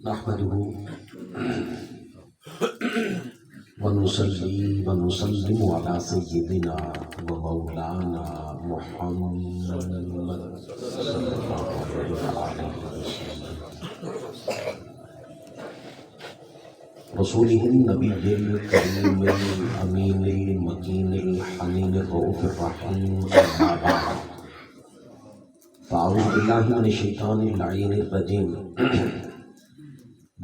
نحمده ونصلي ونسلم على سيدنا ومولانا محمد صلى الله عليه وسلم رسوله النبي الكريم الأمين المكين الحنين الرؤوف الرحيم أما بعد فأعوذ بالله من الشيطان اللعين الرجيم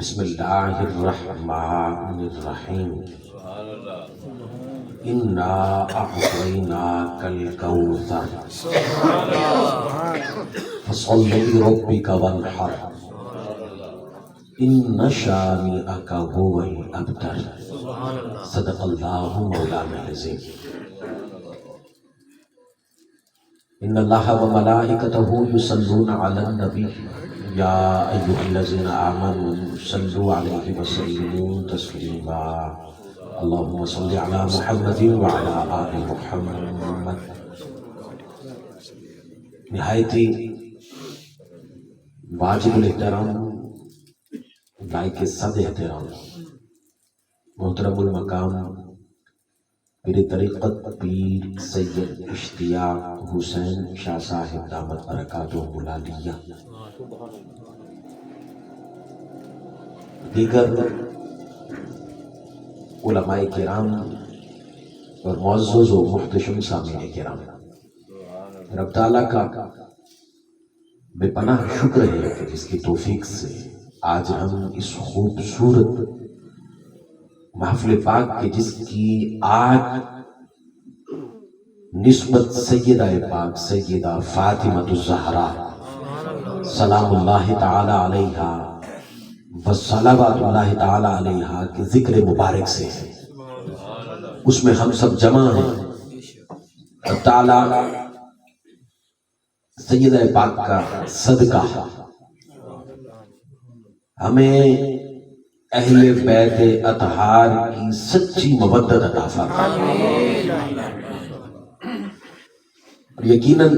بسم اللہ الرحمن الرحیم انا اعطیناک الکوثر فصل لربک وانحر ان شانئک هو الابتر صدق اللہ مولانا العظیم ان اللہ وملائکتہ یصلون علی النبی یا ایھا الذین آمنوا صلوا علیہ وسلموا تسلیما اللہم صل علی محمد وعلی آل محمد۔ نہایت ہی واجب الاحترام لائق صد احترام محترم المقام پیر طریقت پیر سید اشتیاق حسین شاہ صاحب دامت برکاتہ العالیہ، دیگر علماء کرام اور معزز و محتشم سامعین کرام، رب تعالیٰ کا بے پناہ شکر ہے کہ جس کی توفیق سے آج ہم اس خوبصورت محفل پاک کے جس کی آج نسبت سیدہ پاک سیدہ فاطمہ الزہرا سلام اللہ تعالی علیہا وصلوات اللہ تعالی علیہا کے ذکر مبارک سے ہے، اس میں ہم سب جمع ہیں۔ تعالیٰ سیدہ پاک کا صدقہ ہمیں اہل بیت اطہار کی سچی محبت عطا فرمائے، اور یقیناً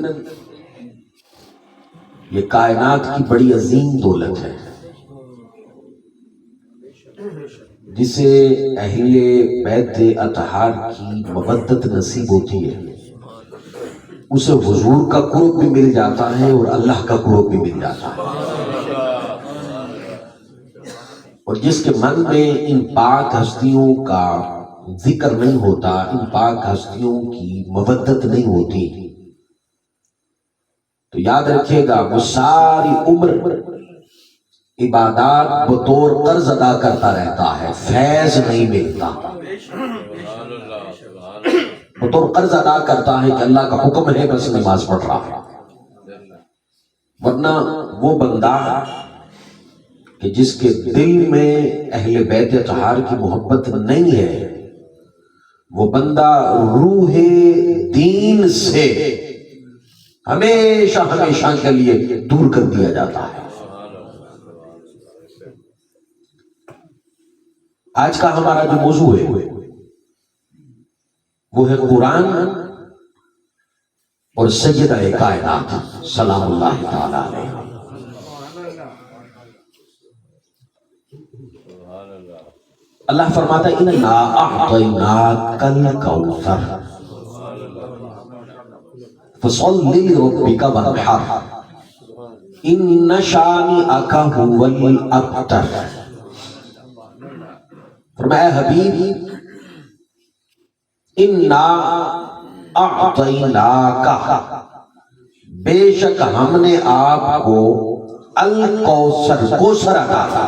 یہ کائنات کی بڑی عظیم دولت ہے جسے اہل بیت اطہار کی محبت نصیب ہوتی ہے، اسے حضور کا قرب بھی مل جاتا ہے اور اللہ کا قرب بھی مل جاتا ہے، اور جس کے من میں ان پاک ہستیوں کا ذکر نہیں ہوتا، ان پاک ہستیوں کی محبت نہیں ہوتی، تو یاد رکھیے گا وہ ساری عمر عبادات بطور قرض ادا کرتا رہتا ہے، فیض نہیں ملتا، بطور قرض ادا کرتا ہے کہ اللہ کا حکم ہے بس نماز پڑھ رہا ہے، ورنہ وہ بندہ کہ جس کے دل میں اہل بیت اطہار کی محبت نہیں ہے، وہ بندہ روح دین سے ہمیشہ ہمیشہ کے لیے دور کر دیا جاتا ہے۔ آج کا ہمارا جو موضوع ہے وہ ہے قرآن اور سیدہ کائنات سلام اللہ تعالی علیہ۔ اللہ فرماتا ہے اِنَّا أَعْطَيْنَاكَ الْكَوْثَرَ فَصَلِّ لِرَبِّكَ وَانْحَرْ إِنَّ شَانِئَكَ هُوَ الْأَبْتَرُ۔ فرمایا حبیب اِنَّا أَعْطَيْنَاكَ، بے شک ہم نے آپ کو الکوثر کوثر عطا کیا۔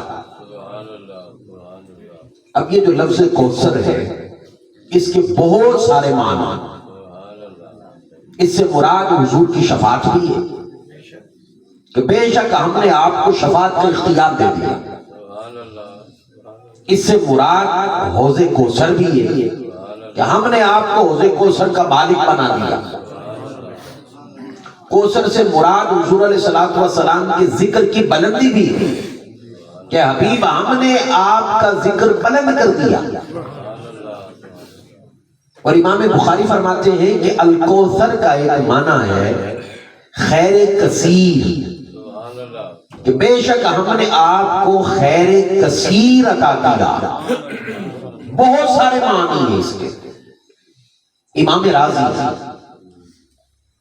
اب یہ جو لفظ کوثر ہے اس کے بہت سارے معنی، اس سے مراد حضور کی شفاعت بھی ہے کہ بے شک ہم نے آپ کو شفاعت کا اختیار دے دیا، اس سے مراد حوض کوثر بھی ہے کہ ہم نے آپ کو حوض کوثر کا مالک بنا دیا۔ کوثر سے مراد حضور علیہ السلام کے ذکر کی بلندی بھی ہے کہ حبیب ہم نے آپ کا ذکر بلند کر دیا، اور امام بخاری فرماتے ہیں کہ الکوثر کا ایک معنی ہے خیر کثیر، کہ بے شک ہم نے آپ کو خیر کثیر عطا کیا. بہت سارے معنی ہیں اس کے. امام رازی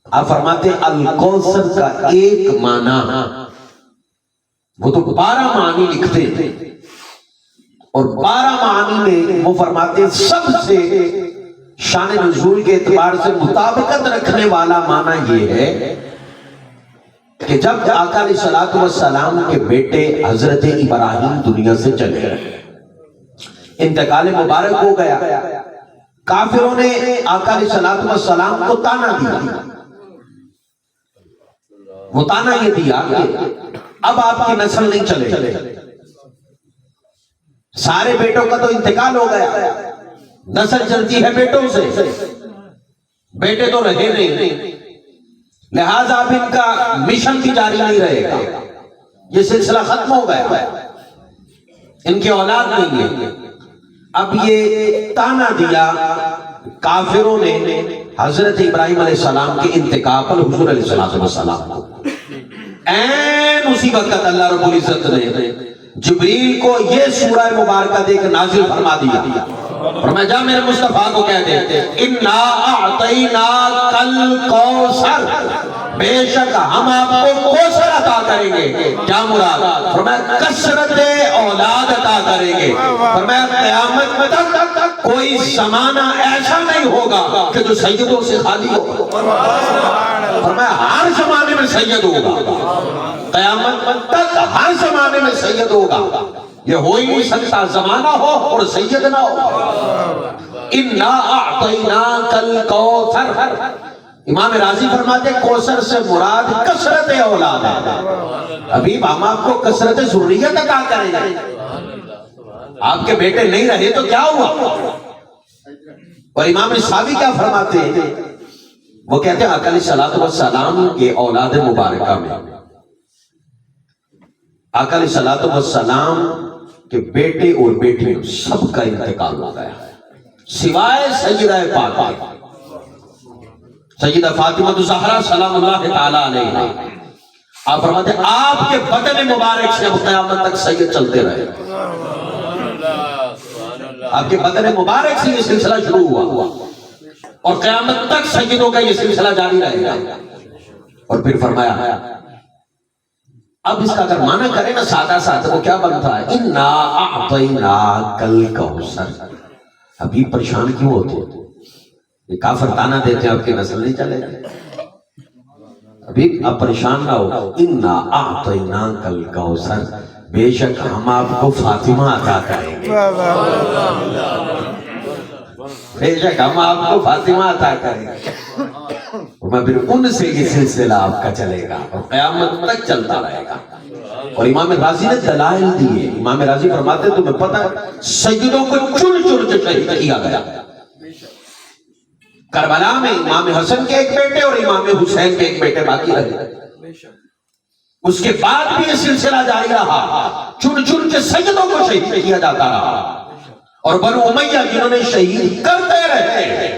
آپ فرماتے ہیں الکوثر کا ایک معنی، وہ تو 12 معنی لکھتے ہیں، اور 12 معنی میں وہ فرماتے ہیں سب سے شان نزول کے اعتبار سے مطابقت رکھنے والا معنی یہ ہے کہ جب آقا علیہ الصلوۃ والسلام کے بیٹے حضرت ابراہیم دنیا سے چلے گئے، انتقال مبارک ہو گیا، کافروں نے آقا علیہ الصلوۃ والسلام کو تانا دیا. وہ تانا یہ دیا کہ اب آپ کی نسل نہیں چلے، سارے بیٹوں کا تو انتقال ہو گیا، نسل چلتی ہے بیٹوں سے، بیٹے تو رہے نہیں، لہذا اب ان کا مشن بھی جاری نہیں رہے گا، یہ سلسلہ ختم ہو گیا، ان کی اولاد نہیں ہے. اب یہ تانا دیا کافروں نے حضرت ابراہیم علیہ السلام کے انتقال پر حضور علیہ السلام کو. این اسی وقت اللہ رب العزت نے جبریل کو یہ سورہ مبارکہ دے کر نازل فرما دیا، فرمایا جا میرے مصطفیٰ کو کہہ دے انا اعطیناک الکوثر، بے شک ہم آپ کو کوثر عطا کریں گے. کیا مراد؟ فرمایا کثرت اولاد عطا کریں گے. فرمایا قیامت تک کوئی زمانہ ایسا نہیں ہوگا کہ جو سیدوں سے خالی ہو. فرمایا ہر زمانے میں سید ہوگا، قیامت تک ہر زمانے میں سید ہوگا. یہ ہو ہی نہیں سکتا زمانہ ہو اور سید نہ ہو. انا اعطیناک الکوثر. امام راضی فرماتے ہیں کوثر سے مراد کثرت اولاد ہے. ابھی ہم آپ کو کثرت ذریت عطا کریں گے. آپ کے بیٹے نہیں رہے تو کیا ہوا؟ اور امام صحابی کیا فرماتے ہیں؟ وہ کہتے ہیں آقا علیہ الصلوۃ والسلام کے اولاد مبارکہ میں آقا علیہ الصلوۃ والسلام کے بیٹے اور بیٹیوں سب کا انتقال ہو گیا سوائے سیدہ پاک سیدہ فاطمہ الزہرا سلام اللہ تعالی علیہ. آپ فرماتے ہیں آپ کے بدن مبارک سے اب قیامت تک سید چلتے رہے. آپ کے بدن مبارک سے یہ سلسلہ شروع ہوا اور قیامت تک سیدوں کا یہ سلسلہ جاری رہے گا. اور پھر فرمایا اب اس کا اگر معنی کریں نا سادہ سادہ وہ کیا بنتا ہے؟ انا اعطیناک الکوثر. ابھی پریشان کیوں ہوتے؟ یہ کافر تانا دیتے ہیں آپ کی نسل نہیں چلے گا. ابھی آپ پریشان نہ ہو. انا اعطیناک الکوثر، بے شک ہم آپ کو فاطمہ عطا کریں گے. بے شک ہم آپ کو فاطمہ عطا کریں گے. پھر ان سے یہ سلسلہ آپ کا چلے گا اور قیامت تک چلتا رہے گا. اور امام راضی نے دلائل دیے. امام راضی فرماتے ہیں تمہیں پتہ ہے سیدوں کو چن چن کے شہید کیا گیا. کربلا میں امام حسن کے ایک بیٹے اور امام حسین کے ایک بیٹے باقی رہے. اس کے بعد بھی یہ سلسلہ جاری رہا، چن چن کے سیدوں کو شہید کیا جاتا رہا. اور بنو امیہ جنہوں نے شہید کرتے رہے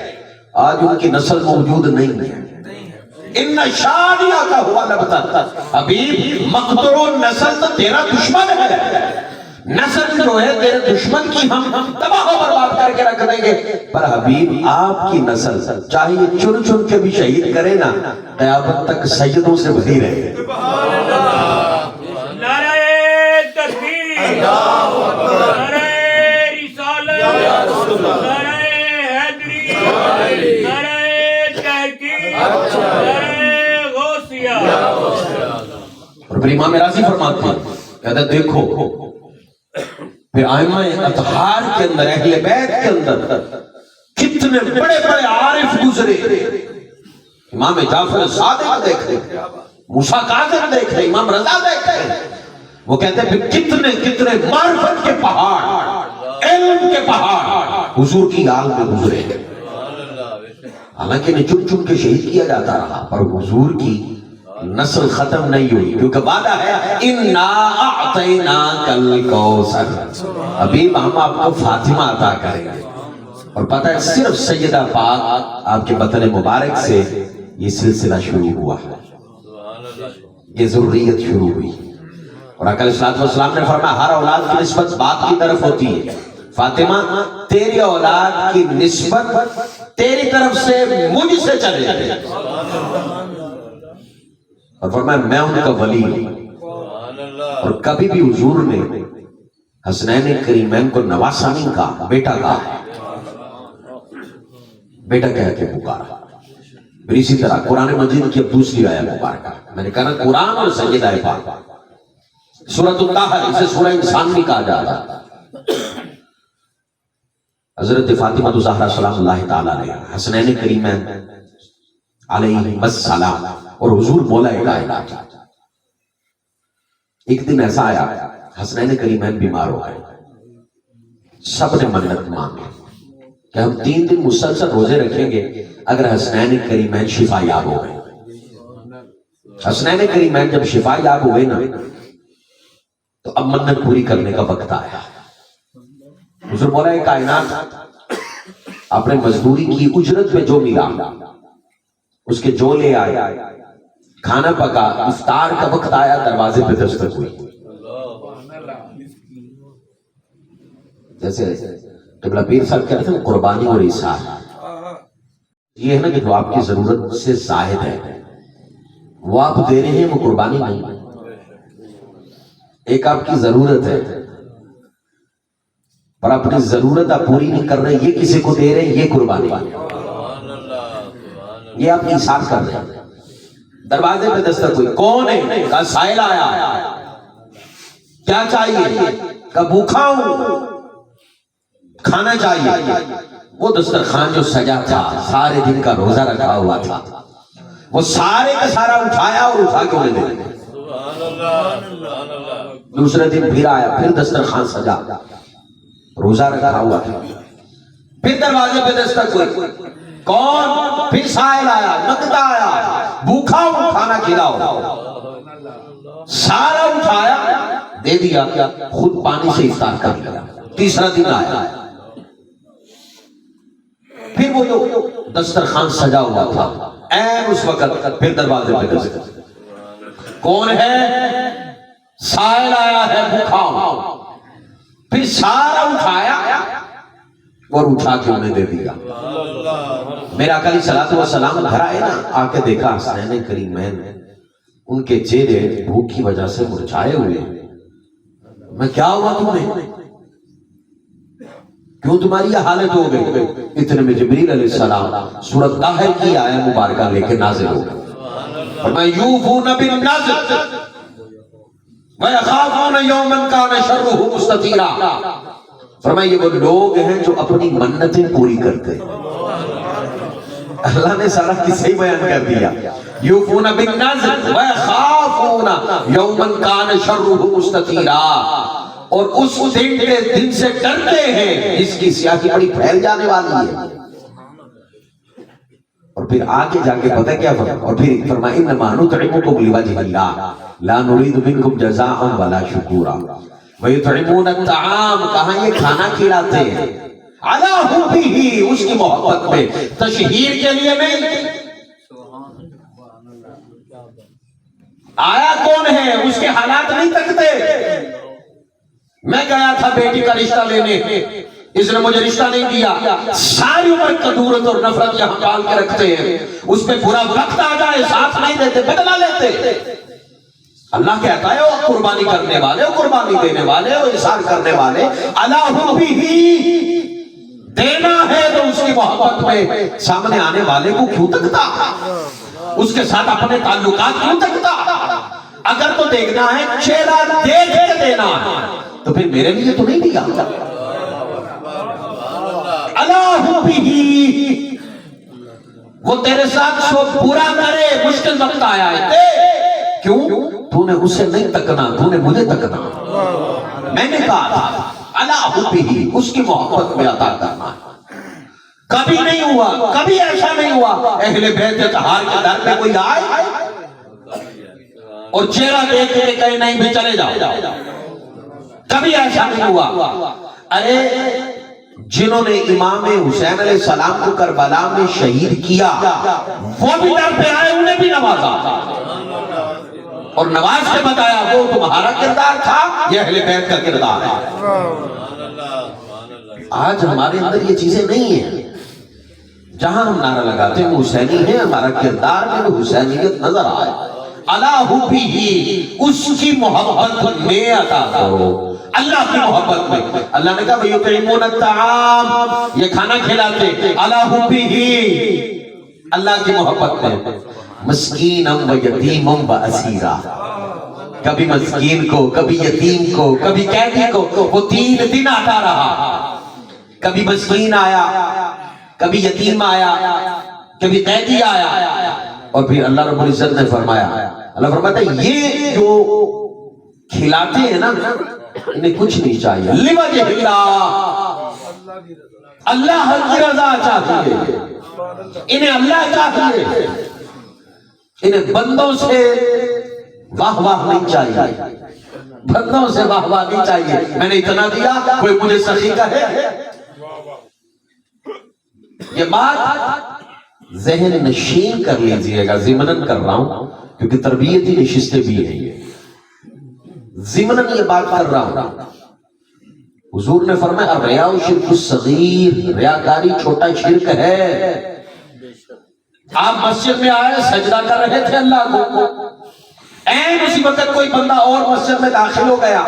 آج ان کی نسل موجود نہیں ہے. ان شادیہ کا ہوا لبتا حبیب مقدر نسل تو تیرا دشمن ہے. نسل جو ہے تیرے دشمن کی ہم تباہ و برباد کر کے رکھ دیں گے. پر حبیب آپ کی نسل چاہیے چن چن کے بھی شہید کرے نا قیامت تک سیدوں سے بھری رہے. نعرہ تکبیر، نعرہ رسالت، نعرہ حیدری، نعرہ تحقیق، نعرہ غوثیہ. اور پھر امام راضی فرماتے ہیں کہتے ہیں دیکھو پھر ائمہ اطہار کے اندر اہل بیت کے اندر کتنے بڑے بڑے عارف گزرے. امام جعفر صادق دیکھ رہے، موسیٰ کاظم دیکھ رہے، امام رضا دیکھ رہے. وہ کہتے ہیں پھر کتنے کتنے معرفت کے پہاڑ، علم کے پہاڑ حضور کی آل میں گزرے. حالانکہ انہیں چن چن کے شہید کیا جاتا رہا پر حضور کی نسل ختم نہیں ہوئی کیونکہ وعدہ ہے انا اعطیناک الکوثر. ابھی ہم آپ کو فاطمہ عطا کریں گے. اور پتہ ہے صرف سیدہ پاک آپ کے بطن مبارک سے یہ سلسلہ شروع ہوا ہے، یہ ضروریت شروع ہوئی. اور آقا علیہ السلام نے فرمایا ہر اولاد کی نسبت باپ کی طرف ہوتی ہے. فاطمہ تیری اولاد کی نسبت تیری طرف سے مجھ سے چلے جائے. اور فرمایا میں ان کا ولی ہوں. اور کبھی بھی حضور نے حسنین کریمین کو نواسا نہیں کہا، بیٹا کہا ہے، بیٹا کہہ کے پکارا. پھر اسی طرح قرآن مجید کی اب دوسری آیت مبارکہ، میں نے کہا قرآن اور سیدہ پاک، سورۃ الطاہر، اسے سورہ انسان بھی کہا جاتا ہے. حضرت فاطمہ الزہرا سلام اللہ تعالیٰ علیہ، حسنین کریمین علیہ السلام، اور حضور مولا کائنات. ایک دن ایسا آیا حسنین کریمین بیمار ہو گئے. سب نے منت مانگی کہ ہم 3 دن مسلسل روزے رکھیں گے اگر حسنین کریمین شفا یاب ہو گئے. حسنین کریمین جب شفا یاب ہوئے نا تو اب منت پوری کرنے کا وقت آیا. حضور مولا کائنات اپنے مزدوری کی اجرت پہ جو ملا اس کے جو لے آئے، کھانا پکا، افطار کا وقت آیا، دروازے پہ دستک ہوئی. جیسے قبلہ پیر صاحب کہتے ہیں قربانی اور ایثار، یہ ہے نا کہ جو آپ کی ضرورت سے زائد ہے وہ آپ دے رہے ہیں، وہ قربانی نہیں. ایک آپ کی ضرورت ہے اور اپنی ضرورت آپ پوری نہیں کر رہے، یہ کسی کو دے رہے ہیں، یہ قربانی، یہ آپ ایثار کر رہے ہیں. دروازے پہ دستک ہوئی، کون ہے؟ کہا سائل آیا، کیا چاہیے؟ کہا بھوکا ہوں، کھانا چاہیے. وہ دسترخوان جو سجا تھا، سارے دن کا روزہ رکھا ہوا تھا، وہ سارے کا سارا اٹھایا اور اٹھا کے انہیں دے دیا. دوسرے دن پھر آیا، پھر دسترخوان سجا، روزہ رکھا ہوا تھا. پھر دروازے پہ دستک ہوئی، کون؟ پھر سائل آیا، نقدہ آیا، بھوکا ہوں، کھانا کھلاؤ. سارا اٹھایا، دے دیا، خود پانی سے افطار کر لیا. تیسرا دن آیا، پھر وہ جو دسترخوان سجا ہوا تھا این اس وقت پھر دروازے پہ دستک. کون ہے؟ سائل آیا ہے، بھوکا ہوں. پھر سارا اٹھایا اور اٹھا کے انہیں دے دیا. میرا آقا علیہ الصلوۃ والسلام گھر آئے نا، آ کے دیکھا حسنین کریمین ان کے چہرے بھوک کی وجہ سے مرجھائے ہوئے. میں کیا ہوا تمہیں؟ کیوں تمہاری یہ حالت ہو گئی؟ اتنے میں جبریل علیہ السلام سورۃ طاہر کی آیت مبارکہ لے کے نازل ہو گئے. فرمایا یوفون بالنذر وَيَخَافُونَ يَوْمًا كَانَ شَرُّهُ مُسْتَطِیرًا. فرمایا یہ وہ لوگ ہیں جو اپنی منتیں پوری کرتے ہیں. اللہ نے سارا قصہ ہی بیان کر دیا. یوفون بالنذر وَيَخَافُونَ يَوْمًا كَانَ شَرُّهُ مُسْتَطِیرًا. اور اس دن کے دن سے ڈرتے ہیں جس کی سیاہی بڑی پھیل جانے والی ہے. اور پھر آگے جا کے پتہ کیا فرمایا؟ اور پھر فرمایا انما نطعمکم لوجہ اللہ لا نريد منکم جزاء ولا شکورا ویطعمون الطعام. کہاں یہ کھانا کھلاتے ہیں علی حبہ، اس کی محبت میں، تشہیر کے لیے نہیں. آیا کون ہے؟ اس کے حالات نہیں تکتے. میں گیا تھا بیٹی کا رشتہ لینے، اس نے مجھے رشتہ نہیں دیا. ساری عمر کدورت اور نفرت یہاں پال کے رکھتے ہیں، اس پہ برا وقت آ جائے ساتھ نہیں دیتے، بدلہ لیتے. اللہ کہتا ہے وہ قربانی کرنے والے، وہ قربانی دینے والے، وہ اظہار کرنے والے اللہ بھی دینا ہے تو اس کی محبت میں سامنے آنے والے کو کیوں تکتا؟ اس کے ساتھ اپنے تعلقات کیوں تکتا؟ اگر تو دیکھنا ہے چہرہ دیکھ کے دینا ہے تو پھر میرے لیے تو نہیں دیا. اللہ بھی وہ تیرے ساتھ سو برا کرے، مشکل وقت آیا ہے، کیوں؟ تو نے اسے نہیں تکنا، تو نے مجھے تکنا. میں نے کہا تھا اللہ بھی اس کی محبت میں عطا کرنا. کبھی نہیں ہوا، کبھی ایسا نہیں ہوا اہل بیت اطہار کے در پہ کوئی آئے اور چہرہ دیکھ کے کہیں نہیں بھی چلے جاؤ. کبھی ایسا نہیں ہوا. ارے جنہوں نے امام حسین علیہ السلام کو کربلا میں شہید کیا وہ بھی در پہ آئے، انہیں بھی نوازا اور نواز کے بتایا وہ تمہارا کردار تھا، یہ اہل بیت کا کردار ہے۔ آج ہمارے اندر یہ چیزیں نہیں ہیں، جہاں ہم نعرہ لگاتے ہیں وہ حسینی ہے، ہمارا کردار میں وہ حسینیت نظر آئے۔ اللہ حبی، اس کی محبت میں عطا کرو، اللہ کی محبت میں۔ اللہ نے کہا وَيُطْعِمُونَ الطَّعَامَ، یہ کھانا کھلاتے، اللہ حبی، اللہ کی محبت میں۔ مسکینم و یتیمم و اسیرا، کبھی مسکین کو، کبھی یتیم کو، کبھی قیدی کو، وہ 3 دن آتا رہا، کبھی مسکین آیا، کبھی یتیم آیا، کبھی قیدی آیا، اور پھر اللہ رب العزت نے فرمایا، اللہ فرماتا ہے یہ جو کھلاتے ہیں نا انہیں کچھ نہیں چاہیے، لِوَجْهِ اللَّهِ، اللہ کی رضا چاہتی ہے، انہیں اللہ چاہتی ہے، انہیں بندوں سے واہ واہ نہیں چاہیے، بندوں سے واہ واہ نہیں چاہیے، میں نے اتنا دیا کوئی مجھے سخی کہے۔ یہ بات ذہن نشین کر لیجئے گا، ضمناً کر رہا ہوں کیونکہ تربیتی نشستیں بھی ہیں، یہ ضمناً یہ بات کر رہا ہوں۔ حضور نے فرمایا الریاء شرک الصغیر، ریاکاری چھوٹا شرک ہے۔ آپ مسجد میں آئے، سجدہ کر رہے تھے اللہ کو، این اسی وقت کوئی بندہ اور مسجد میں داخل ہو گیا،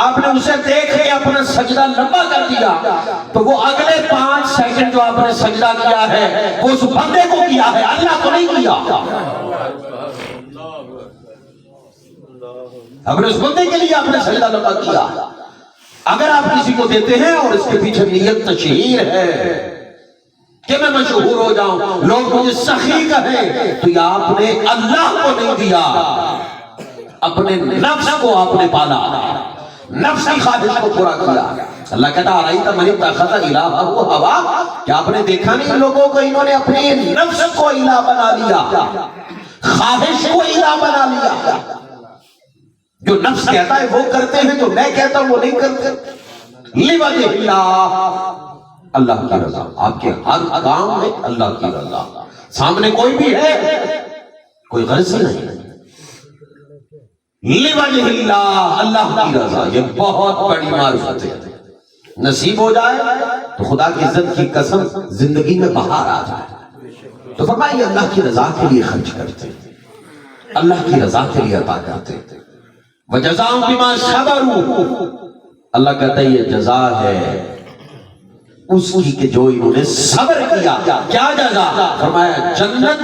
آپ نے اسے دیکھ کے اپنا سجدہ لمبا کر دیا تو وہ اگلے 5 سیکنڈ جو آپ نے سجدہ کیا ہے وہ اس بندے کو کیا ہے، اللہ کو نہیں کیا۔ آپ نے اس بندے کے لیے آپ نے سجدہ لمبا کیا۔ اگر آپ کسی کو دیتے ہیں اور اس کے پیچھے نیت تشہیر ہے کہ میں مشہور ہو جاؤں، لوگ مجھے سخی کہیں، تو یہ آپ نے اللہ کو نہیں دیا، اپنے نفس کو آپ نے پالا، نفس کی خواہش کو پورا کیا۔ اللہ کہتا آرائیتا من اتخذ الہہ ہوا، کیا آپ نے دیکھا نہیں لوگوں کو انہوں نے اپنے نفس کو الہ بنا لیا، خواہش کو الہ بنا لیا۔ جو نفس کہتا ہے وہ کرتے ہیں، جو میں کہتا ہوں وہ نہیں کرتے۔ لِوَجْهِ اللَّهِ، اللہ کی رضا، آپ کے ہر کام میں اللہ کی رضا، سامنے کوئی بھی ہے کوئی غرض نہیں۔ لِوَجْهِ اللَّهِ، اللہ کی رضا، یہ بہت بڑی معرفت ہے۔ نصیب ہو جائے تو خدا کی عزت کی قسم زندگی میں بہار آ جائے تو فرمائیے اللہ کی رضا کے لیے خرچ کرتے، اللہ کی رضا کے لیے عطا کرتے۔ وَجَزَاهُمْ بِمَا صَبَرُوا، اللہ کہتا ہے یہ جزا ہے اس کی کہ جو انہوں نے صبر کیا۔ کیا جزا؟ فرمایا جنت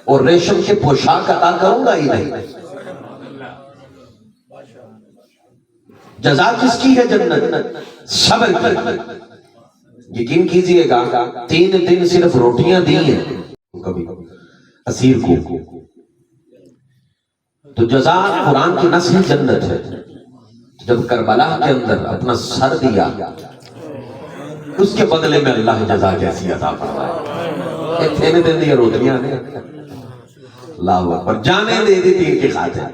اور ریشم کے پوشاک عطا کروں گا ہی نہیں۔ جزا کس کی ہے؟ جنت، صبر کی۔ یقین کیجئے گا 3 دن صرف روٹیاں دی ہیں کبھی اسیر کو، تو جزا قرآن کی نص جنت ہے۔ جب کربلا کے اندر اپنا سر دیا اس کے بدلے میں اللہ جزا کیسی عطا فرمائے، 3 دن دی روٹیاں نے اللہ اکبر، جانے دے دی تیر کی خاطر۔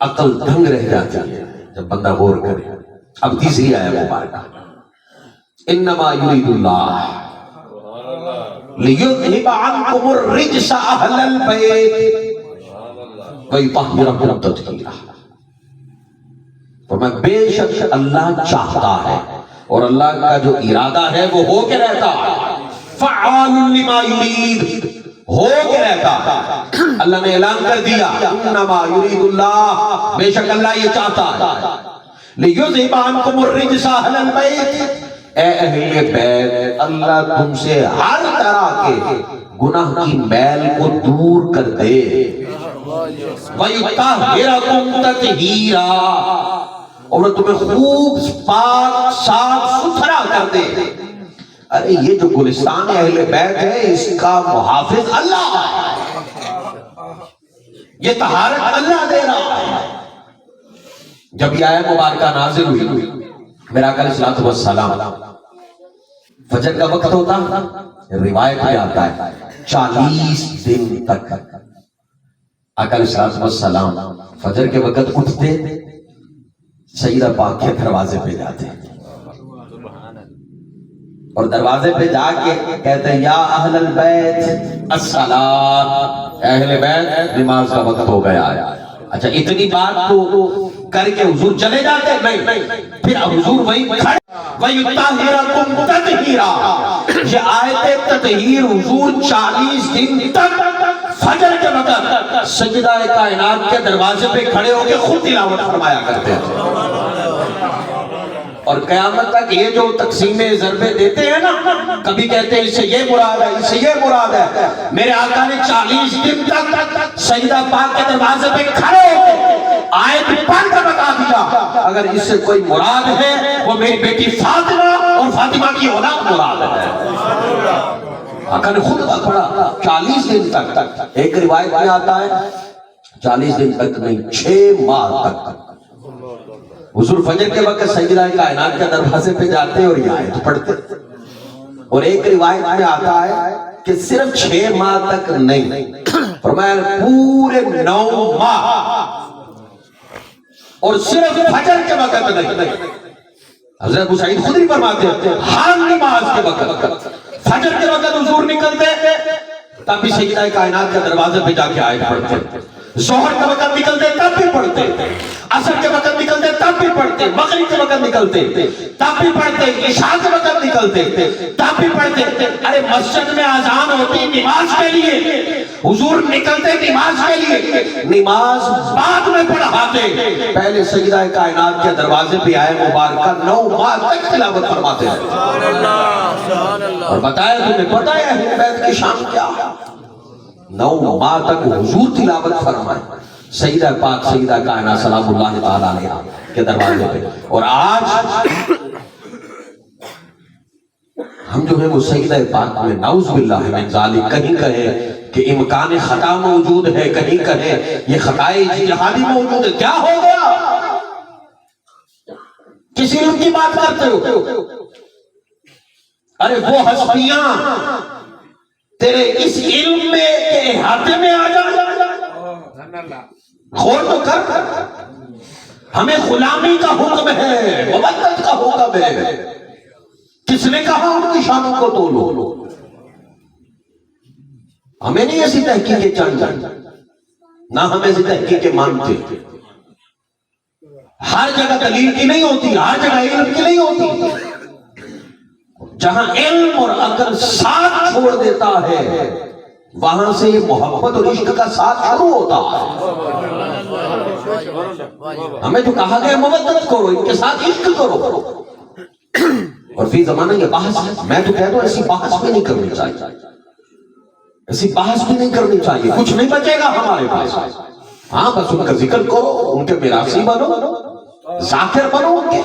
عقل دھنگ رہ جاتی ہے جب بندہ غور کرے۔ اب تیسری آیت مبارکہ، انما یرید اللہ لیذہب عنکم الرجس اہل البیت ویطہرکم تطہیرا۔ فرمایا بے شک اللہ چاہتا ہے اور اللہ کا جو ارادہ ہے وہ ہو کے رہتا ہے، فعال لما یرید، ہو کے رہتا ہے۔ اللہ نے اعلان کر دیا انما یرید اللہ، بے شک اللہ یہ چاہتا ہے، لیذہب عنکم الرجس اہل البیت، اے اہل بیت اللہ تم سے ہر طرح کے گناہ کی میل کو دور کر دے، وَيُطَهِّرَكُمْ تَطْهِيرًا، اور تمہیں خوب پاک صاف ستھرا کر دے۔ ارے یہ جو گلستان اہل بیت ہے اس کا محافظ اللہ ہے، یہ طہارت اللہ دے رہا ہے۔ جب یہ آیت مبارکہ نازل ہوئی، میرا آقا علیہ الصلوۃ والسلام فجر کا وقت ہوتا، روایت میں آتا ہے 40 دن تک آقا علیہ الصلوۃ والسلام فجر کے وقت اٹھتے، سیدہ پاک کے دروازے پہ جاتے اور دروازے پہ جا کے کہتے ہیں یا اہل البیت الصلاۃ، اہل بیت نماز کا وقت ہو گیا ہے۔ اچھا اتنی بات تو کر کے حضور چلے جاتے؟ نہیں، پھر حضور وہیں کھڑے وَيُطَهِّرَكُمْ تَطْهِيرًا، یہ آیت تطہیر حضور 40 دن تک فجر کے وقت سجدہ کائنات کے دروازے پہ کھڑے ہو کے خود تلاوت فرمایا کرتے ہیں۔ اور قیامت تک یہ جو تقسیم ضربے دیتے ہیں نا، کبھی کہتے ہیں اس سے یہ مراد ہے، اس سے یہ مراد ہے، میرے آقا نے 40 دن تک سجدہ پاک کے دروازے پہ کھڑے ہو کے آیت پڑھ کر بتا دیا اگر اس سے کوئی مراد ہے وہ میری بیٹی فاطمہ اور فاطمہ کی اولاد مراد ہے۔ آقا نے خود پڑھا 40 دن تک۔ ایک روایت میں آتا ہے 40 دن تک نہیں، 6 ماہ تک حضور فجر کے وقت سجدہ کائنات کے دروازے پہ جاتے اور یہ آیت پڑھتے۔ اور ایک روایت میں آتا ہے کہ صرف 6 ماہ تک نہیں، فرمایا پورے 9 ماہ، اور صرف فجر کے وقت نہیں۔ حضرت ابو سعید خدری فرماتے ہیں ہر نماز کے وقت، فجر کے وقت حضور نکلتے تب بھی سجدہ کائنات کے دروازے پہ جا کے آیت پڑھتے، ظہر کے وقت نکلتے تب بھی پڑھتے، عصر کے وقت نکلتے تب بھی پڑھتے، مغرب کے وقت نکلتے تب بھی پڑھتے، عشاء کے وقت نکلتے تب بھی پڑھتے۔ ارے مسجد میں اذان ہوتی نماز کے لیے، حضور نکلتے نماز کے لیے، نماز بعد میں پڑھاتے، پہلے سجدہ کائنات کے دروازے پہ آئے مبارکہ 9 ماہ تک تلاوت فرماتے ہیں۔ اور بتایا تمہیں پتہ ہے اہل بیت کی شان کیا ہے؟ 9 ماہ تک حضور تلاوت فرمائے سیدہ پاک سیدہ کائنات سلام اللہ تعالیٰ علیہ کے دروازے پہ۔ اور آج ہم جو ہے وہ سیدہ پاک میں نعوذ باللہ من ذالک کہیں کہے کہ امکان خطا موجود ہے، کہیں کہے یہ خطائے اجتہادی موجود ہے۔ کیا ہو گیا؟ کس علم کی بات کرتے ہو؟ ارے وہ ہستیاں تیرے اس علم میں کے احاطے میں آ جا، غور تو کر۔ ہمیں غلامی کا حکم ہے، مودت کا حکم ہے، کس نے کہا ان کی شانوں کو تولو؟ ہمیں نہیں ایسی تحقیقیں چاہیے، نہ ہمیں ایسی تحقیقیں مانتے۔ ہر جگہ دلیل کی نہیں ہوتی، ہر جگہ علم کی نہیں ہوتی۔ جہاں علم اور عقل ساتھ چھوڑ دیتا ہے وہاں سے یہ محبت اور عشق کا ساتھ شروع ہوتا ہے۔ ہمیں جو کہا گیا مودت کرو، ان کے ساتھ عشق کرو۔ اور فی زمانہ یہ بحث، میں تو کہتا ہوں ایسی بحث بھی نہیں کرنی چاہیے، ایسی بحث بھی نہیں کرنی چاہیے، کچھ نہیں بچے گا ہمارے پاس۔ ہاں بس ان کا ذکر کرو، ان کے میراثی بنو، ذاکر بنو ان کے،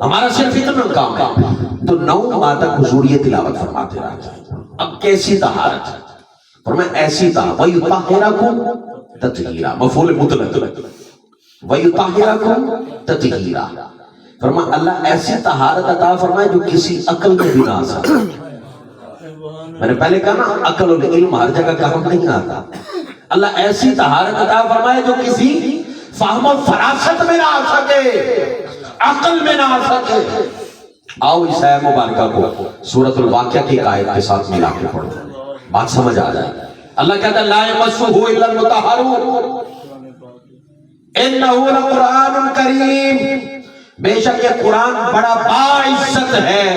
ہمارا صرف اتنا کام ہے۔ تو 9 ماہ تک حضور یہ تلاوت فرماتے رہتے ہیں۔ اب کیسی طہارت ہے؟ فرمایا ایسی طہارت وَيُطَهِّرَكُمْ تَطْهِيرًا، مفعول مطلق وَيُطَهِّرَكُمْ تَطْهِيرًا، فرمایا اللہ ایسی طہارت عطا فرمائے جو کسی عقل میں بھی نہ آ سکے۔ میں نے پہلے کہا نا عقل اور علم ہر جگہ کام نہیں آتا، اللہ ایسی طہارت عطا فرمائے جو کسی فہم و فراست میں نہ آ سکے، عقل میں نہ آ سکے۔ آؤ اس آیت مبارکہ کو سورۃ الواقعہ کی آیت کے ساتھ ملا کے پڑھو، بات سمجھ آ جائے۔ اللہ کہتا ہے لا یمسہ الا المطہرون انہ لقرآن کریم، بے شک یہ قرآن بڑا باعزت ہے۔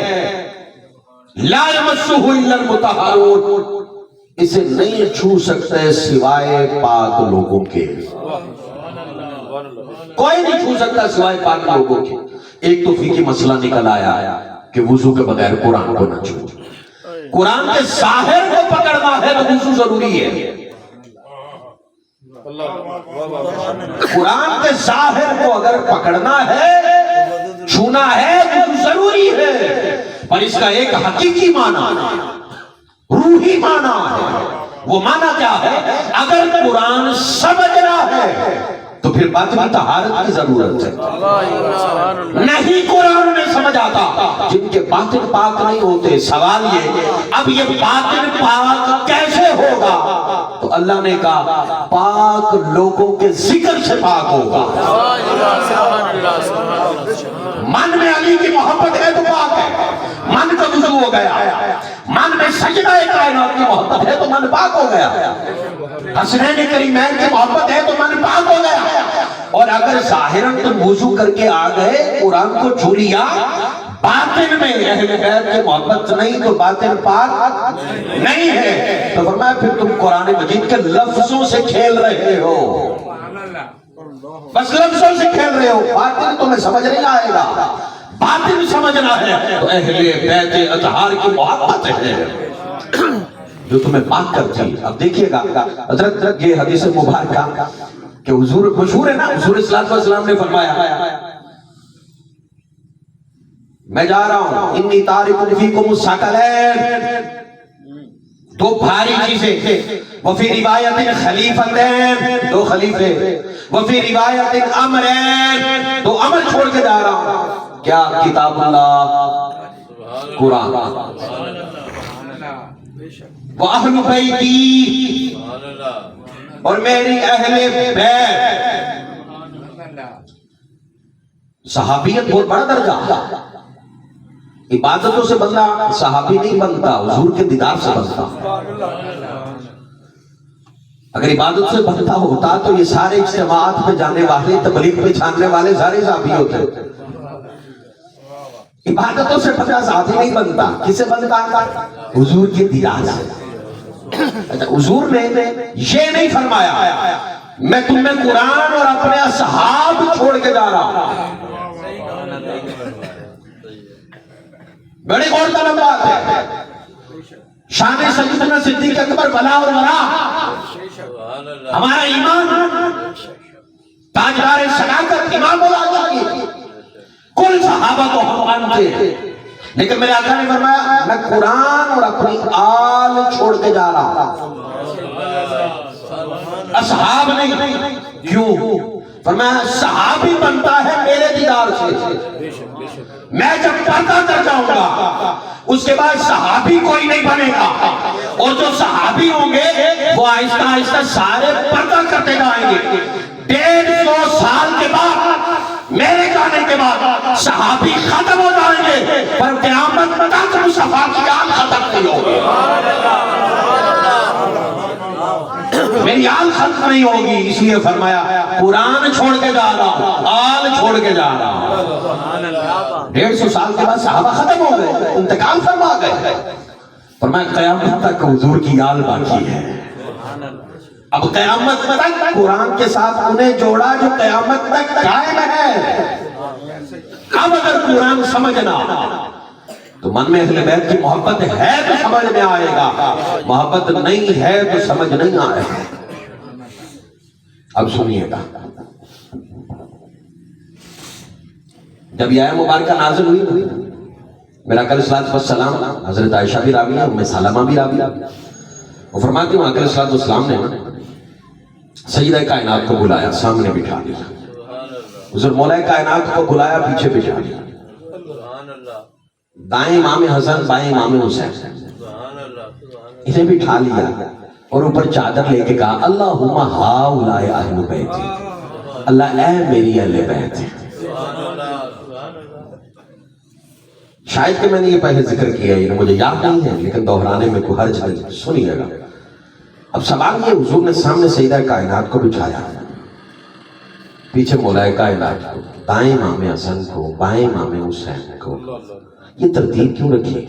لا یمسہ الا المطہرون، اسے نہیں چھو سکتے سوائے پاک لوگوں کے، کوئی نہیں چھو سکتا سوائے پاک لوگوں کے۔ ایک تو فقہی مسئلہ نکل آیا کہ وضو کے بغیر قرآن کو نہ چھو، قرآن کے ظاہر کو پکڑنا ہے تو وضو ضروری ہے، قرآن کے ظاہر کو اگر پکڑنا ہے چھونا ہے تو ضروری ہے، پر اس کا ایک حقیقی معنی روحی معنی ہے۔ وہ معنی کیا ہے؟ اگر قرآن سمجھنا ہے تو پھر باطنی طہارت کی ضرورت ہے۔ نہیں قرآن میں سمجھ آتا جن کے باطن پاک نہیں ہوتے، سوال یہ اب یہ باطن پاک کیسے ہوگا؟ تو اللہ نے کہا پاک لوگوں کے ذکر سے پاک ہوگا۔ من میں علی کی محبت ہے تو پاک ہے، گیا. من میں سجدہ کائنات کی محبت ہے تو من پاک ہو گیا. حسنین کریمین کی محبت ہے تو من پاک ہو گیا. اور اگر ظاہراً تم وضو کر کے آ گئے, قرآن کو چھو لیا, باطن میں اہل بیت کی محبت نہیں تو باطن پاک نہیں ہے. تو فرمایا پھر تم قرآن مجید کے لفظوں سے کھیل رہے ہو, بس لفظوں سے کھیل رہے ہو, باطن تمہیں سمجھ نہیں آئے گا. باطن سمجھنا ہے تو اہل بیت اطہار کی محبت ہے جو تمہیں پاک کرتی. اب دیکھیے گا حضرت یہ حدیث مبارکہ کہ حضور مشہور ہے نا, حضور صلی اللہ علیہ وسلم نے فرمایا میں جا رہا ہوں, انی تارک فیکم الثقلین, دو بھاری چیزیں, وفی روایت خلیفتین, دو خلیفے, وفی روایت امرین, دو امر چھوڑ کے جا رہا ہوں. کیا؟ کتاب اللہ, قرآن, وَأَهْلُ بَيْتِي, اور میری اہل بیت. صحابیت بہت بڑا درجہ. عبادتوں سے بندہ صحابی نہیں بنتا, حضور کے دیدار سے بنتا. اگر عبادت سے بنتا ہوتا تو یہ سارے اجتماعات پہ جانے والے, تبلیغ پہ چھاننے والے سارے صحابی ہوتے. عبادتوں سے بندہ ذاتی نہیں بنتا. کس سے بنتا؟ حضور کے دیدار سے. حضور نے یہ نہیں فرمایا میں تم میں قرآن اور اپنے اصحاب چھوڑ کے جا رہا ہوں. بڑی غور طلب بات ہے. شان سیدنا صدیق اکبر ولا اور ورا, ہمارا ایمان, تاجدار صداقت امام مولا کی کل صحابہ کو ہم مانتے ہیں, لیکن میرے آقا نے فرمایا میں قرآن اور اپنی آل چھوڑ کے جا رہا ہوں, اصحاب نہیں. کیوں؟ فرمایا صحابی بنتا ہے میرے دیدار سے. میں جب پردہ کر جاؤں گا اس کے بعد صحابی کوئی نہیں بنے گا, اور جو صحابی ہوں گے وہ آہستہ آہستہ سارے پردہ کرتے جائیں گے. 150 سال کے بعد میرے جانے کے بعد صحابی ختم ہو جائیں گے, پر قیامت تک مصطفیٰ کی آل ختم نہیں ہوگی. میری آل ختم نہیں ہوگی. اس لیے فرمایا قرآن چھوڑ کے جا رہا ہوں, آل چھوڑ کے جا رہا ہوں. 150 سال کے بعد صحابہ ختم ہو گئے, انتقال فرما گئے. فرمایا قیامت تک حضور کی آل باقی ہے. اب قیامت تک قرآن کے ساتھ انہیں جوڑا جو قیامت تک قائم ہے. اب اگر قرآن سمجھنا تو من میں اہل بیت کی محبت ہے تو سمجھ میں آئے گا, محبت نہیں ہے تو سمجھ نہیں آئے گا. اب سنیے گا, جب یہ آیت مبارکہ نازل ہوئی, میرا علیہ الصلوۃ والسلام, حضرت عائشہ بھی راوی ہے, ام سلمہ بھی راوی ہے, وہ فرماتی ہوں علیہ الصلوۃ والسلام نے سیدہ کائنات کو بلایا, سامنے بٹھا دیا. حضور مولا کائنات کو بلایا, پیچھے بٹھا دیا. دائیں امام حسن, بائیں امام حسین, انہیں بٹھا لیا اور اوپر چادر لے کے کہا اللہم ہاؤلاء اہل بیتی, اللہ اے میری اہل بیت. شاید کہ میں نے یہ پہلے ذکر کیا, یہ مجھے یاد نہیں ہے لیکن دہرانے میں کوئی حرج نہیں, سنیے گا. اب سوال یہ, حضور نے سامنے سیدہ کائنات کو بٹھایا, پیچھے مولا کائنات کو, دائیں امام حسن کو, بائیں امام حسین کو. یہ ترتیب کیوں رکھی؟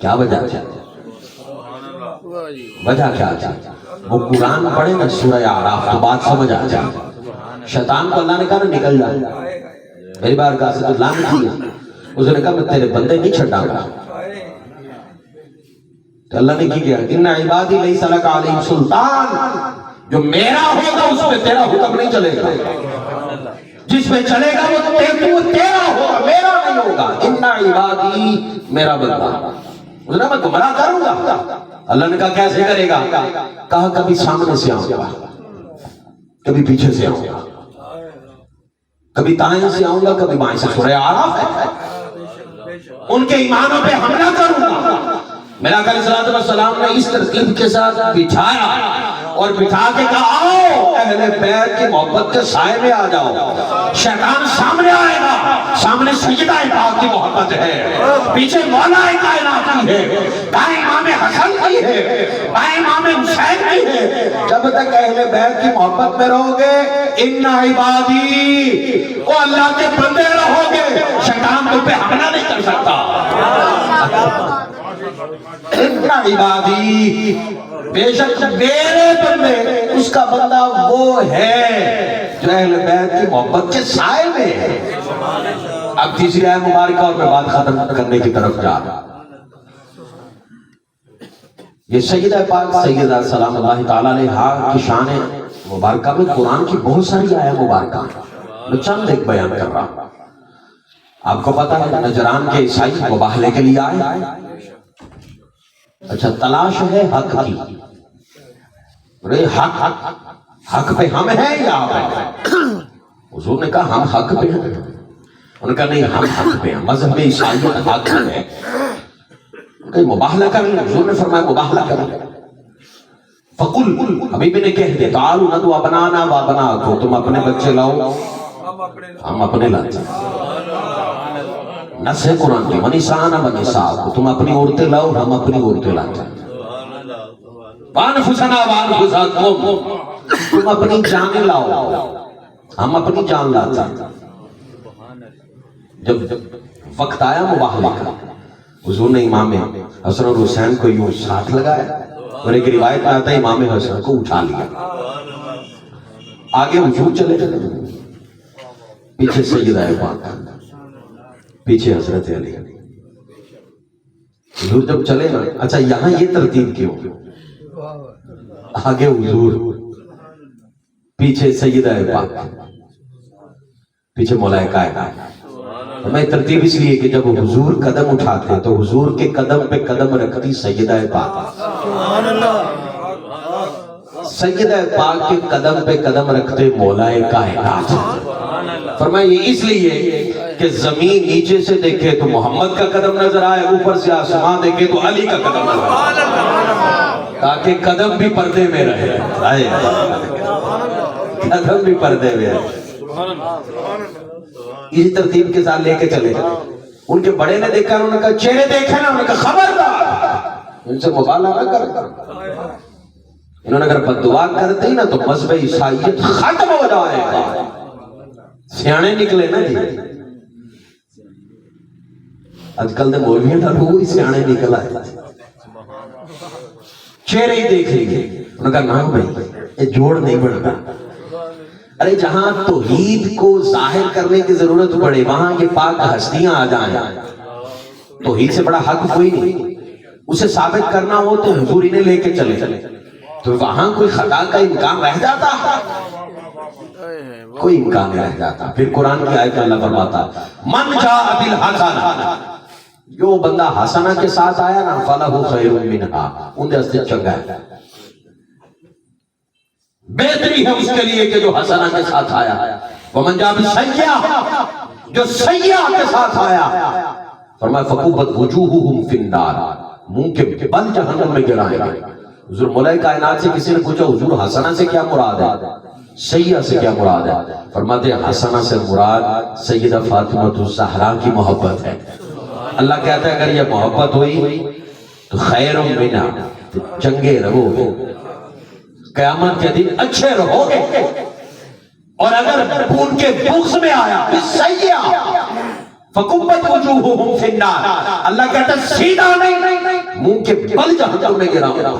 کیا وجہ ہے؟ وجہ کیا ہے؟ وہ قرآن پڑھے نا سورہ اعراف تو بات سمجھ آ جائے. شیطان کو اللہ نے کہا نا نکل جا, میری بار کہا سے تو لعنت کیا, اس نے کہا میں تیرے بندے نہیں چھڑا گا. تو اللہ نے کی کیا, ان عبادی لیس لک علیہم سلطان, جو میرا ہوگا اس پہ تیرا حکم نہیں چلے گا, جس پہ چلے گا وہ تیرا ہوگا, میرا نہیں ہوگا. ان عبادی, میرا بندہ. اس نے میں گمراہ کروں گا. اللہ نے کہا کیسے کرے گا؟ کہا کبھی سامنے سے آؤں گا, کبھی پیچھے سے آؤں گا, کبھی دائیں سے آؤں گا, کبھی بائیں سے. سورہ اعراف ہے. ان کے ایمانوں پہ حملہ کروں گا. میرا علیہ الصلوۃ والسلام نے اس ترتیب کے ساتھ بٹھایا اور بٹھا کے کہا آؤ اہل بیت کی محبت کے سائے میں آ جاؤ. شیطان سامنے آئے گا, سامنے سیدہ پاک کی محبت ہے، پیچھے مولا کائنات کی ہے، دائیں امام حسن کی ہے، بائیں امام حسین کی ہے۔ جب تک اہل بیت کی محبت میں رہو گے، ان عبادی، وہ اللہ کے بندے رہو گے، شیطان تم پہ حملہ نہیں کر سکتا۔ ان عبادی، بے شک میرے بندے، اس کا بندہ وہ ہے جو اہل بیت کی محبت کے سائے میں ہے۔ اب تیسری آیت مبارکہ اور میں بات ختم کرنے کی طرف جا رہا۔ یہ سیدہ پاک سیدہ سلام اللہ تعالیٰ علیہا کی شان مبارکہ میں قرآن کی بہت ساری آیت مبارکہ ہیں، میں چند ایک بیان کر رہا ہوں۔ آپ کو پتا ہے نجران کے عیسائی مباہلے کے لیے آئے، اچھا تلاش ہے حق کی، حق پہ ہم ہیں یا آپ ہیں؟ حضور نے کہا ہم حق پہ ہیں، انہوں نے کہا نہیں ہم حق پہ ہیں، مذہب عیسائیت حق ہے، کہ مباہلہ کر لیں۔ حضور نے فرمایا مباہلہ کر لیں۔ فقل، حبیب نے کہہ دیا تعالوا ندعو ابنانا و ابناءکم، تم اپنے بچے لاؤ ہم اپنے لاتے ہیں۔ نص ہے قرآن کی، ونساءنا و نساءکم، تم اپنی عورتیں لاؤ ہم اپنی عورتیں لاتے ہیں۔ وانفسنا وانفسکم، تم اپنی جانیں لاؤ ہم اپنی جان لاتے ہیں۔ جب وقت آیا مباہلے کا، حضور نے امام حسن اور حسین کو یوں ساتھ لگایا، اور ایک روایت میں آتا ہے امام حسن کو اٹھا لیا، آگے حضور چلے گئے، پیچھے سیدہ پاک، پیچھے حضرت علی۔ حضور جب چلے نا، اچھا یہاں یہ ترتیب کیوں؟ آگے حضور، پیچھے سیدہ پاک، پیچھے مولا کائنات۔ میں ترتیب اس لیے کہ جب حضور قدم اٹھاتے تو حضور کے قدم پہ قدم رکھتی سیدہ پاک، سیدہ پاک کے قدم پہ قدم رکھتے مولا کائنات۔ فرمایا یہ اس لیے کہ زمین نیچے سے دیکھے تو محمد کا قدم نظر آئے، اوپر سے آسمان دیکھے تو علی کا قدم نظر آئے، تاکہ قدم بھی پردے میں رہے، قدم بھی پردے میں رہے۔ اسی ترتیب کے ساتھ لے کے چلے۔ ان کے بڑے نے دیکھا، انہوں نے کہا چہرے دیکھے نا، انہوں نے کہا خبردار ان سے مبالغہ نہ کر۔ انہوں نے اگر بددعا کرتے ہی نا تو مذہب عیسائیت ختم ہو جائے گا۔ سیانے نکلے نا جی، آج کل دے مولویوں نہ لوگ ہی سیانے نکلا ہے، چہرے ہی دیکھ لیے۔ انہوں نے کہا نام بھائی یہ جوڑ نہیں بڑھتا، ارے جہاں توحید کو ظاہر کرنے کی ضرورت پڑے وہاں یہ پاک ہستیاں آ جائیں۔ توحید سے بڑا حق کوئی نہیں، اسے ثابت کرنا ہو تو حضور انہیں لے کے چلے، تو وہاں کوئی خطا کا امکان رہ جاتا، کوئی امکان نہیں رہ جاتا۔ پھر قرآن کی آیت اللہ فرماتا من جاء بالحسنہ، جو بندہ حسنہ کے ساتھ آیا نا فلہ خیر منہا، ان دے سے چنگا ہے، بہتری ہے اس کے لیے کہ جو حسنہ کے ساتھ آیا۔ ومن جاء بالسیئہ، جو سیئہ کے ساتھ آیا، فرمایا فکبت وجوہہم فی النار، منہ کے بل جہنم میں گرائیں گے۔ حضور مولا کائنات سے کسی نے پوچھا حضور حسنہ سے کیا مراد ہے، سیئہ سے کیا مراد ہے؟ فرماتے ہیں حسنہ سے مراد سیدہ فاطمہ الزہرا کی محبت ہے۔ اللہ کہتا ہے اگر یہ محبت ہوئی تو خیر منہا، تو چنگے رہو گے، قیامت کے دن اچھے رہو گے۔ اور اگر ان کے بغض میں آیا سیئہ فکبت وجوہہم فی النار، اللہ کہتا ہے سیدھا نہیں، منہ کے بل جہنم میں گراؤں۔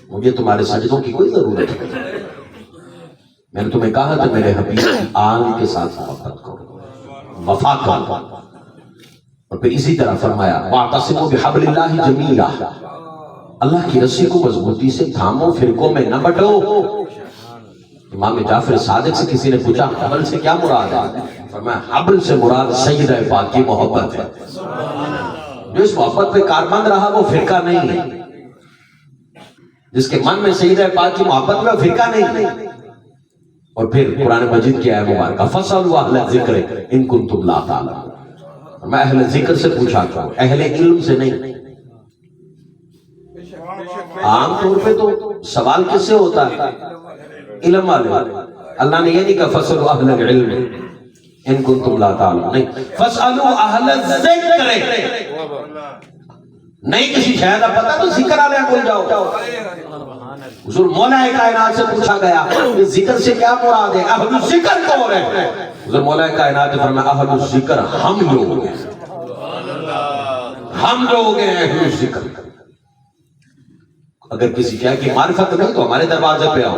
مجھے تمہارے سجدوں کی کوئی ضرورت نہیں، میں نے تمہیں کہا تو میرے حبیب کی آل کے ساتھ محبت کرو، وفا کرو۔ اور پھر اسی طرح فرمایا وَاعْتَصِمُوا بِحَبْلِ اللَّهِ جَمِيعًا، اللہ کی رسی کو مضبوطی سے تھامو، فرقوں میں نہ بٹو۔ امام جعفر صادق سے کسی نے پوچھا حبل سے کیا مراد ہے؟ فرمایا حبل سے مراد سیدہ پاک کی محبت ہے، جو اس محبت پہ کاربند رہا وہ فرقہ نہیں ہے، جس کے من میں سیدہ پاک کی محبت میں فرقہ نہیں ہے۔ اور پھر قرآن مجید کی آیت مبارکہ فَاسْأَلُوا أَهْلَ الذِّكْرِ إِن كُنتُمْ لَا تَعْلَمُونَ، میں اہل ذکر سے پوچھا کروں، اہل علم سے نہیں۔ عام طور پہ تو سوال کس سے ہوتا ہے؟ علم والے۔ اللہ نے یہ نہیں کہا فَاسْأَلُوا أَهْلَ الْعِلْمِ، ان کنتم لا تعلمون، نہیں فاسألوا اہل الذکر، نہیں کسی شاید پتہ تو ذکر والے بول جاؤ. حضور مولا کائنات سے پوچھا گیا کہ ذکر سے کیا مراد ہے، اہل الذکر کون ہے؟ حضور مولا کائنات نے فرمایا اہل الذکر ہم لوگ ہیں، ہم لوگ ہیں اہل الذکر. اگر کسی شے کی معرفت نہیں تو ہمارے دروازے پہ آؤ،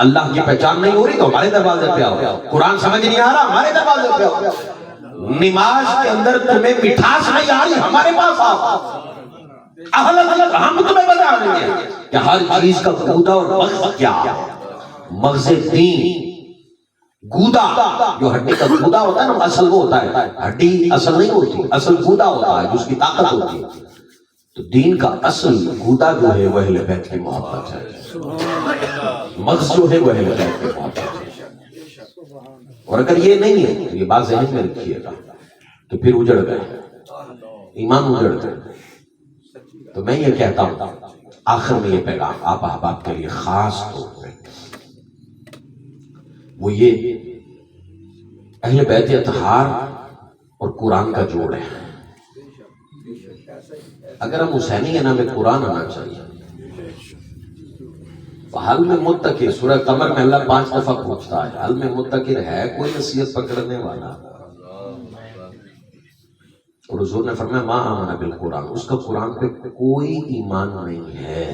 اللہ کی پہچان نہیں ہو رہی تو ہمارے دروازے پہ آؤ، قرآن سمجھ نہیں آ رہا ہمارے دروازے پہ آؤ، نماز کے اندر تمہیں مٹھاس نہیں آ رہی ہمارے پاس آؤ. ہم تمہیں بتا دیں گے کہ ہر چیز کا گودا اور مغز کیا ہے. مغز دین، گودا جو ہڈی کا گودا ہوتا ہے نا، اصل وہ ہوتا ہے، ہڈی اصل نہیں ہوتی، اصل گودا ہوتا ہے جو اس کی طاقت ہوتی ہے. تو دین کا اصل گودا جو ہے وہ اہل بیت کی محبت ہے، مغز جو ہے وہ اہل بیت کی محبت ہے. اور اگر یہ نہیں ہے تو یہ بات ذہن میں رکھیے گا تو پھر اجڑ گئے، ایمان اجڑ گئے. تو میں یہ کہتا ہوں آخر میں یہ پیغام آپ احباب کے لیے خاص طور پہ وہ یہ اہل بیت اطہار اور قرآن کا جوڑ ہے. اگر ہم حسینی ہیں نا، ہمیں قرآن آنا چاہیے. حل میں متقر، سورہ قمر میں اللہ 5 دفعہ پوچھتا ہے حل میں متقر ہے کوئی نصیحت پکڑنے والا؟ اور حضور نے فرمایا ما آمن بالقرآن، اس کا قرآن پہ کوئی ایمان نہیں ہے.